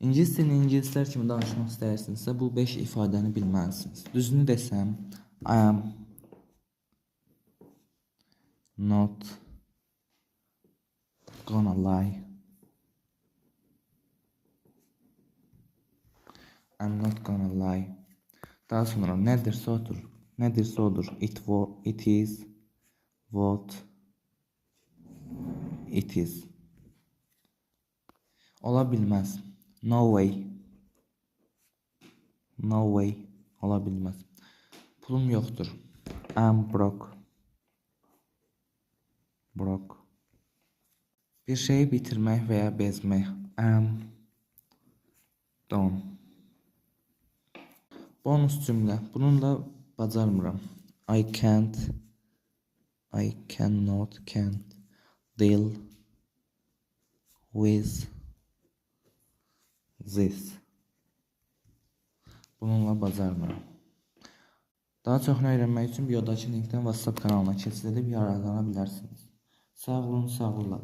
İngilis dilini ingilislər kimi danışmaq istəyirsinizsə, bu 5 ifadəni bilməlisiniz. Düzünü desəm, I am not gonna lie. I'm not gonna lie. Daha sonra nədirsə odur. Nədirsə odur. It is. What. It is. Ola bilməz. No way. No way. Ola bilməz. Pulum yoxdur. I'm broke. Broke. Bir şeyi bitirmək veya bezmək. I'm done. Bonus cümlə. Bununla bacarmıram. I cannot deal with this. Bununla bacarmıram. Daha çoxunu öyrənmək üçün biodakı linkdən WhatsApp kanalına keçid edib yararlana bilərsiniz. Sağ olun, sağ olun.